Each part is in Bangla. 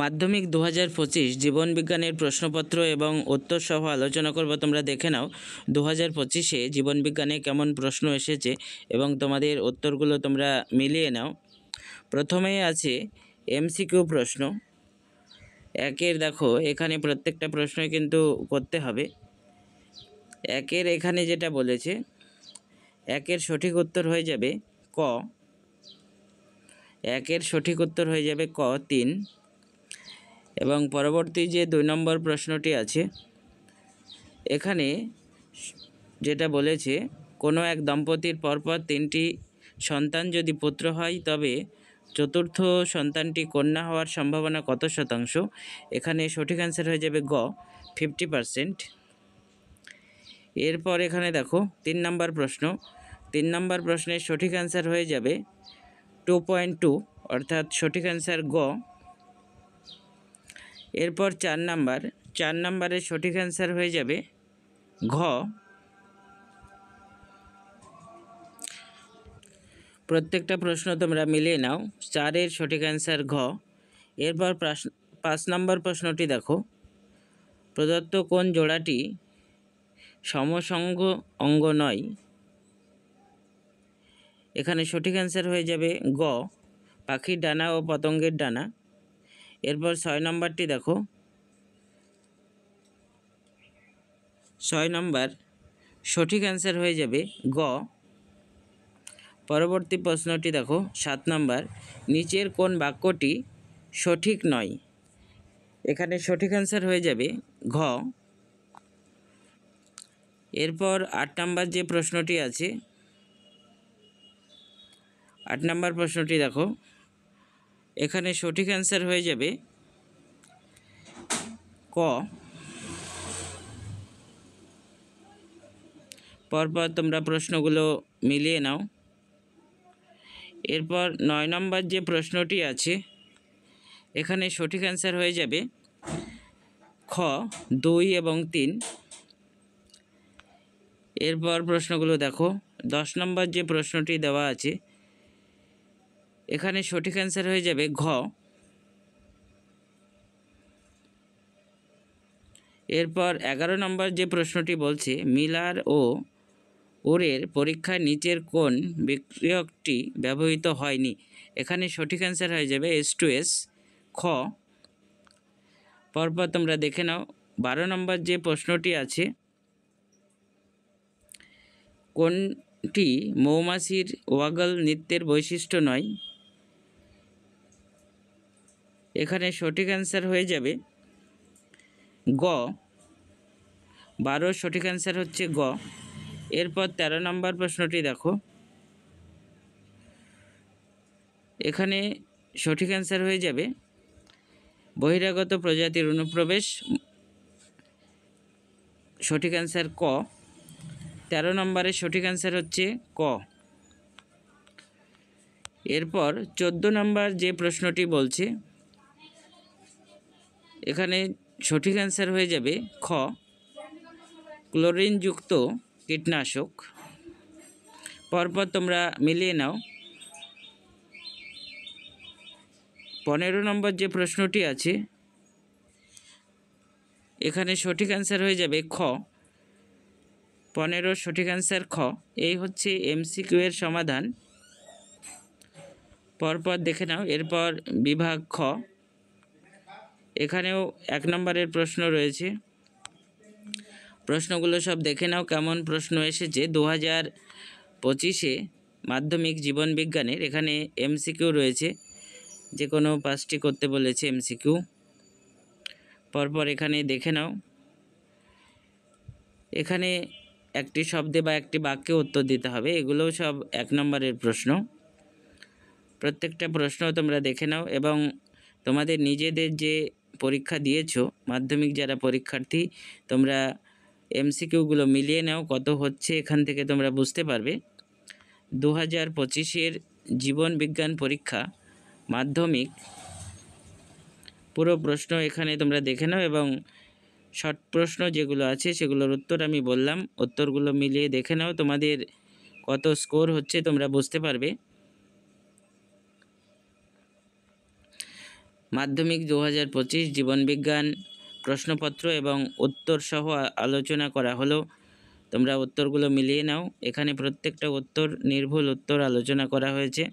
মাধ্যমিক 2025 জীবন বিজ্ঞানের প্রশ্নপত্র এবং উত্তর সহ আলোচনা করব। তোমরা দেখে নাও 2025-এ জীবন বিজ্ঞানে কেমন প্রশ্ন এসেছে এবং তোমাদের উত্তরগুলো তোমরা মিলিয়ে নাও। প্রথমেই আছে এমসিকিউ প্রশ্ন। একের দেখো, এখানে প্রত্যেকটা প্রশ্নই কিন্তু করতে হবে। একের এখানে যেটা বলেছে, একের সঠিক উত্তর হয়ে যাবে ক। একের সঠিক উত্তর হয়ে যাবে ক 3। এবং পরবর্তী যে 2 নম্বর প্রশ্নটি আছে, এখানে যেটা বলেছে, কোনো এক দম্পতির পরপর 3টি সন্তান যদি পুত্র হয় তবে চতুর্থ সন্তানটি কন্যা হওয়ার সম্ভাবনা কত শতাংশ? এখানে সঠিক অ্যান্সার হয়ে যাবে গ 50%। এরপর এখানে দেখো 3 নম্বর প্রশ্ন। 3 নম্বর প্রশ্নের সঠিক অ্যান্সার হয়ে যাবে 2.2, অর্থাৎ সঠিক অ্যান্সার গ। এরপর 4 নম্বরের সঠিক অ্যান্সার হয়ে যাবে ঘ। প্রত্যেকটা প্রশ্ন তোমরা মিলিয়ে নাও। 4-এর সঠিক অ্যান্সার ঘ। এরপর 5 নম্বর প্রশ্নটি দেখো, প্রদত্ত কোন জোড়াটি সমসংগ অঙ্গ নয়? এখানে সঠিক অ্যান্সার হয়ে যাবে গ পাখির ডানা ও পতঙ্গের ডানা। এরপর 6 নম্বরটি দেখো, 6 নম্বর সঠিক অ্যান্সার হয়ে যাবে গ। পরবর্তী প্রশ্নটি দেখো 7 নম্বর, নিচের কোন বাক্যটি সঠিক নয়? এখানে সঠিক অ্যান্সার হয়ে যাবে ঘ। এরপর 8 নম্বর যে প্রশ্নটি আছে, 8 নম্বর প্রশ্নটি দেখো, এখানে সঠিক অ্যান্সার হয়ে যাবে ক। পরপর তোমরা প্রশ্নগুলো মিলিয়ে নাও। এরপর 9 নম্বর যে প্রশ্নটি আছে, এখানে সঠিক অ্যান্সার হয়ে যাবে খ 2 এবং 3। এরপর প্রশ্নগুলো দেখো, 10 নম্বর যে প্রশ্নটি দেওয়া আছে, এখানে সঠিক অ্যান্সার হয়ে যাবে ঘ। এরপর 11 নম্বর যে প্রশ্নটি বলছে, মিলার ও ওরের পরীক্ষায় নিচের কোন বিক্রিয়কটি ব্যবহৃত হয়নি? এখানে সঠিক অ্যান্সার হয়ে যাবে H2S খ। পরপর তোমরা দেখে নাও। 12 নম্বর যে প্রশ্নটি আছে, কোনটি মৌমাছির ওয়াগল নৃত্যের বৈশিষ্ট্য নয়? এখানে সঠিক অ্যান্সার হয়ে যাবে গ 12 সঠিক অ্যান্সার হচ্ছে গ। এরপর 13 নম্বর প্রশ্নটি দেখো, এখানে সঠিক অ্যান্সার হয়ে যাবে বহিরাগত প্রজাতির অনুপ্রবেশ, সঠিক অ্যান্সার ক। 13 নম্বরের সঠিক অ্যান্সার হচ্ছে ক। এরপর 14 নম্বর যে প্রশ্নটি বলছে, এখানে সঠিক অ্যান্সার হয়ে যাবে খ ক্লোরিনযুক্ত কীটনাশক। পরপর তোমরা মিলিয়ে নাও। 15 নম্বর যে প্রশ্নটি আছে, এখানে সঠিক অ্যান্সার হয়ে যাবে খ 15 সঠিক অ্যান্সার খ। এই হচ্ছে এমসিকিউ এর সমাধান। পরপর দেখে নাও। এরপর বিভাগ খ, এখানেও 1 নম্বরের প্রশ্ন রয়েছে। প্রশ্নগুলো সব দেখে নাও কেমন প্রশ্ন এসেছে 2025-এ মাধ্যমিক জীবন বিজ্ঞানের। এখানে এমসিকিউ রয়েছে, যে কোনো 5টি করতে বলেছে এমসিকিউ। পরপর এখানে দেখে নাও। এখানে একটি শব্দে বা একটি বাক্যে উত্তর দিতে হবে। এগুলোও সব 1 নম্বরের প্রশ্ন। প্রত্যেকটা প্রশ্ন তোমরা দেখে নাও এবং তোমাদের নিজেদের যে পরীক্ষা দিয়েছো, মাধ্যমিক যারা পরীক্ষার্থী, তোমরা এমসিকিউগুলো মিলিয়ে নাও কত হচ্ছে। এখান থেকে তোমরা বুঝতে পারবে 2025-এর জীবন বিজ্ঞান পরীক্ষা মাধ্যমিক পুরো প্রশ্ন এখানে তোমরা দেখে নাও এবং শর্ট প্রশ্ন যেগুলো আছে সেগুলোর উত্তর আমি বললাম, উত্তরগুলো মিলিয়ে দেখে নাও। তোমাদের কত স্কোর হচ্ছে তোমরা বুঝতে পারবে। মাধ্যমিক 2025 জীবনবিজ্ঞান প্রশ্নপত্র এবং উত্তর সহ আলোচনা করা হলো। তোমরা উত্তরগুলো মিলিয়ে নাও। এখানে প্রত্যেকটা উত্তর নির্ভুল উত্তর আলোচনা করা হয়েছে।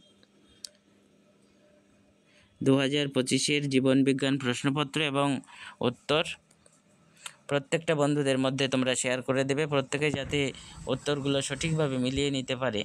2025-এর জীবনবিজ্ঞান প্রশ্নপত্র এবং উত্তর প্রত্যেকটা বন্ধুদের মধ্যে তোমরা শেয়ার করে দেবে, প্রত্যেকে যাতে উত্তরগুলো সঠিকভাবে মিলিয়ে নিতে পারে।